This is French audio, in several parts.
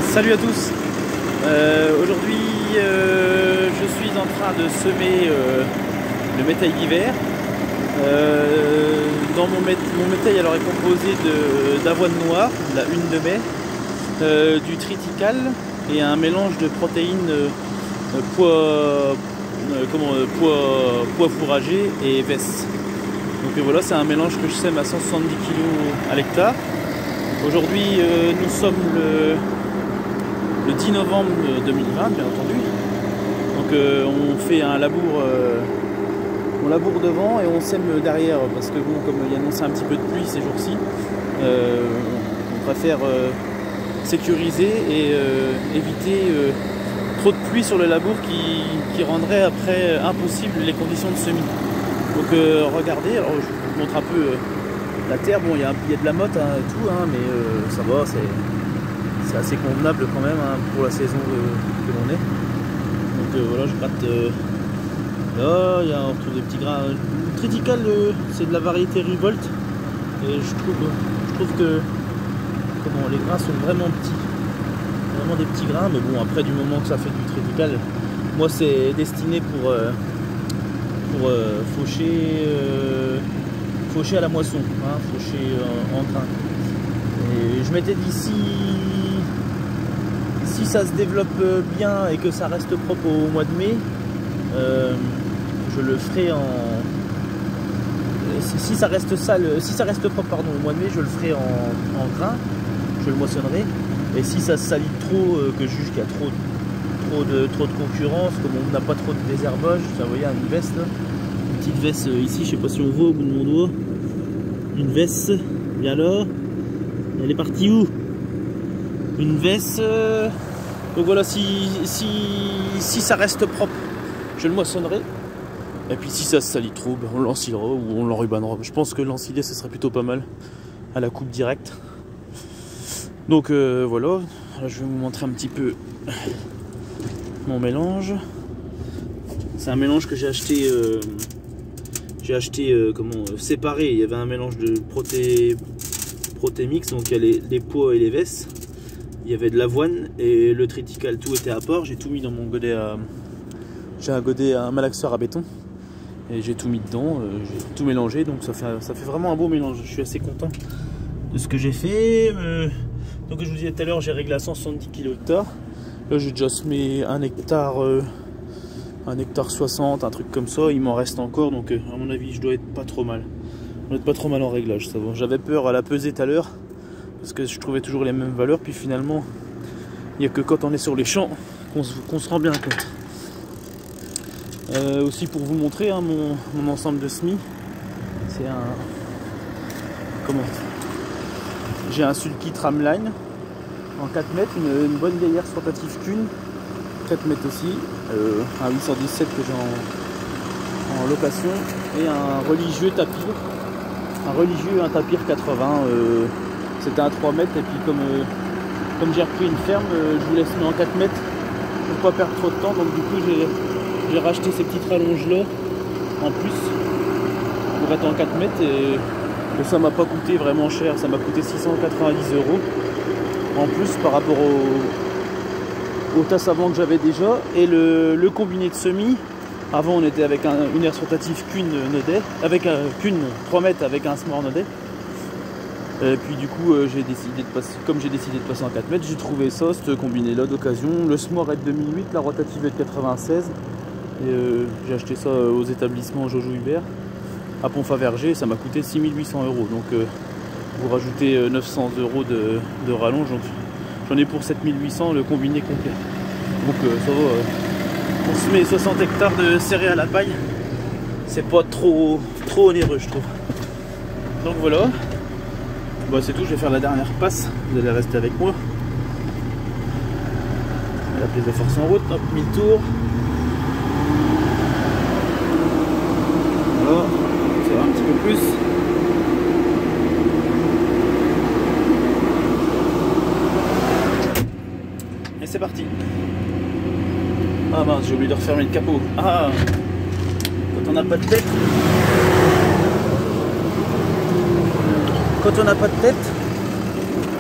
Salut à tous. Aujourd'hui je suis en train de semer le métail d'hiver. Dans mon métail alors est composé d'avoine noire, la une de mai, du triticale et un mélange de protéines pois fourragés et épaisses. Donc voilà, c'est un mélange que je sème à 170 kg à l'hectare. Aujourd'hui nous sommes le 10 novembre 2020 bien entendu. Donc on fait un labour, on laboure devant et on sème derrière parce que bon, comme il y a annoncé un petit peu de pluie ces jours-ci, on préfère sécuriser et éviter trop de pluie sur le labour qui rendrait après impossible les conditions de semis. Donc regardez, alors je vous montre un peu la terre. Bon, il y a de la motte et tout, mais ça va, c'est assez convenable quand même pour la saison que l'on est. Donc voilà, je gratte là, il y a on retrouve des petits grains. Le triticale, c'est de la variété Revolt et je trouve que les grains sont vraiment petits, vraiment des petits grains, mais bon, après du moment que ça fait du triticale, moi c'est destiné pour faucher à la moisson, faucher en grain. Et je m'étais dit si ça se développe bien et que ça reste propre au mois de mai, je le ferai en... Si ça reste sale, si ça reste propre pardon, au mois de mai, je le ferai en grain, je le moissonnerai. Et si ça se salit trop, que je juge qu'il y a trop de concurrence, comme on n'a pas trop de désherbage, vous voyez, une veste là, une petite veste ici, je sais pas si on voit au bout de mon doigt, une veste, bien là, elle est partie où? Une veste, donc voilà, si ça reste propre, je le moissonnerai. Et puis si ça se salit trop, on l'ensilera ou on l'enrubanera. Je pense que l'ensiler ce serait plutôt pas mal à la coupe directe. Donc voilà, là, je vais vous montrer un petit peu mon mélange. C'est un mélange que j'ai acheté séparé. Il y avait un mélange de Protémix, donc il y a les pois et les vesses. Il y avait de l'avoine et le triticale, tout était à part. J'ai tout mis dans mon godet j'ai un godet, un malaxeur à béton. Et j'ai tout mis dedans, j'ai tout mélangé, donc ça fait vraiment un beau mélange. Je suis assez content de ce que j'ai fait. Donc je vous disais tout à l'heure, j'ai réglé à 170 kg hectare. Là j'ai déjà semé un hectare 60, un truc comme ça. Il m'en reste encore, donc à mon avis je dois être pas trop mal. On doit être pas trop mal en réglage, ça va. J'avais peur à la pesée tout à l'heure, parce que je trouvais toujours les mêmes valeurs, puis finalement, il n'y a que quand on est sur les champs qu'on se rend bien compte. Aussi pour vous montrer mon ensemble de semis, c'est j'ai un sulky tramline en 4 mètres, une bonne vieille rotative Kuhn, 4 mètres aussi, un 817 que j'ai en location, et un religieux tapir, un tapir 80, c'était un 3 mètres, et puis comme j'ai repris une ferme, je voulais semer en 4 mètres pour pas perdre trop de temps, donc du coup j'ai racheté ces petites rallonges là en plus pour être en 4 mètres et ça m'a pas coûté vraiment cher, ça m'a coûté 690 € en plus par rapport au tasse avant que j'avais déjà. Et le combiné de semis, avant on était avec une herse rotative Kuhn Naudet, avec un Kuhn 3 mètres avec un Smart Naudet. Et puis du coup j'ai décidé de passer en 4 mètres, j'ai trouvé ça, ce combiné là d'occasion. Le Smart est de 2008, la rotative est de 96. Et j'ai acheté ça aux établissements Jojo Hubert à Pont-Faverger, ça m'a coûté 6800 €. Donc vous rajoutez 900 € de rallonge, donc j'en ai pour 7800 le combiné complet. Donc ça va, on se met 60 hectares de céréales à la paille, c'est pas trop onéreux je trouve. Donc voilà, bah, c'est tout, je vais faire la dernière passe, vous allez rester avec moi. La prise de force en route, hop, 1000 tours. Voilà, ça va un petit peu plus. Et c'est parti. Ah mince, j'ai oublié de refermer le capot. Ah, quand on n'a pas de tête. Quand on n'a pas de tête,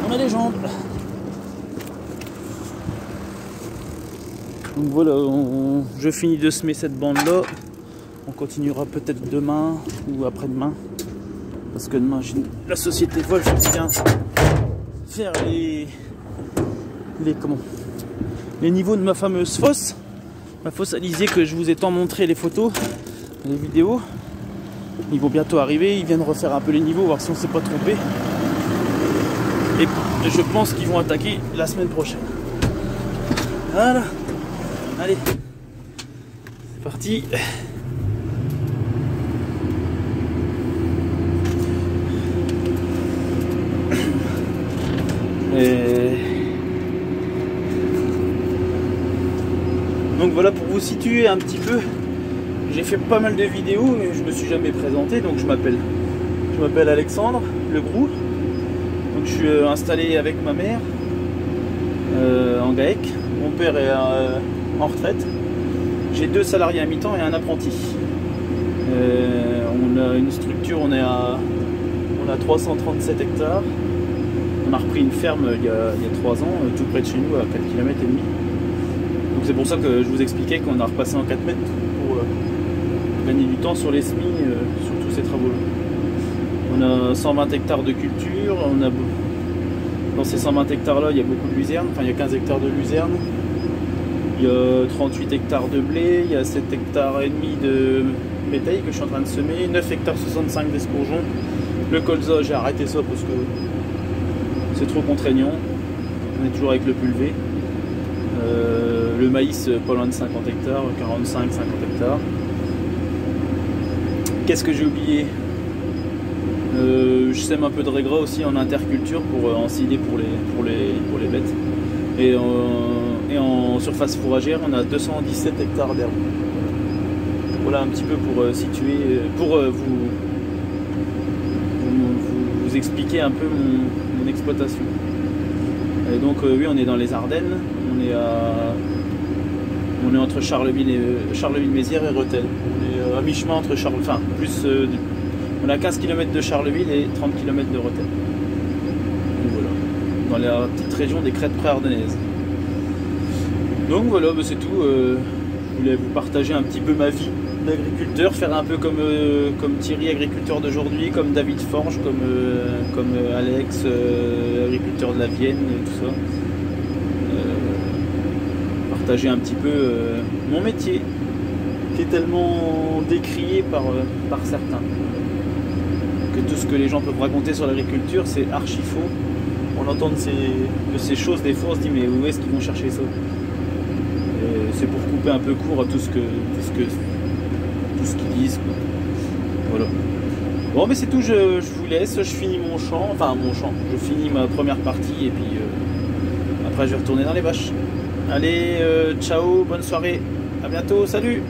on a des jambes. Donc voilà, je finis de semer cette bande là. On continuera peut-être demain ou après-demain. Parce que demain j'ai la société Wolf qui vient faire les niveaux de ma fameuse fosse. Ma fosse alizée que je vous ai tant montré les photos, les vidéos. Ils vont bientôt arriver, ils viennent refaire un peu les niveaux, voir si on s'est pas trompé. Et je pense qu'ils vont attaquer la semaine prochaine. Voilà. Allez. C'est parti. Donc voilà, pour vous situer un petit peu, j'ai fait pas mal de vidéos mais je me suis jamais présenté. Donc je m'appelle Alexandre Legroux. Donc je suis installé avec ma mère en GAEC. Mon père est en retraite. J'ai 2 salariés à mi-temps et un apprenti. On a une structure, on a 337 hectares. On a repris une ferme il y a 3 ans, tout près de chez nous, à 4 km et demi. Donc c'est pour ça que je vous expliquais qu'on a repassé en 4 mètres pour gagner du temps sur les semis, sur tous ces travaux-là. On a 120 hectares de culture, dans ces 120 hectares-là, il y a beaucoup de luzerne, enfin il y a 15 hectares de luzerne. Il y a 38 hectares de blé, il y a 7 hectares et demi de bétail que je suis en train de semer, 9 hectares 65 d'escourgeons. Le colza, j'ai arrêté ça parce que c'est trop contraignant. On est toujours avec le pulvé. Le maïs, pas loin de 50 hectares, 45-50 hectares. Qu'est-ce que j'ai oublié? Je sème un peu de régras aussi en interculture pour ensiler pour les bêtes. Et en surface fourragère, on a 217 hectares d'herbe. Voilà un petit peu pour situer, pour vous expliquer un peu mon exploitation. Et donc oui, on est dans les Ardennes, on est entre Charleville-Mézières et Rethel. On est à mi-chemin entre on est à 15 km de Charleville et 30 km de Rethel. Donc voilà, dans la petite région des crêtes pré-ardennaises. Donc voilà, bah c'est tout. Je voulais vous partager un petit peu ma vie d'agriculteur, faire un peu comme Thierry, agriculteur d'aujourd'hui, comme David Forge, comme Alex, agriculteur de la Vienne et tout ça. Partager un petit peu mon métier, qui est tellement décrié par certains, que tout ce que les gens peuvent raconter sur l'agriculture, c'est archi faux. On entend de ces choses, des fois on se dit mais où est-ce qu'ils vont chercher ça? C'est pour couper un peu court à tout ce qu'ils disent, quoi. Voilà. Bon mais c'est tout, je vous laisse, je finis mon champ, je finis ma première partie et puis après je vais retourner dans les vaches. Allez, ciao, bonne soirée, à bientôt, salut!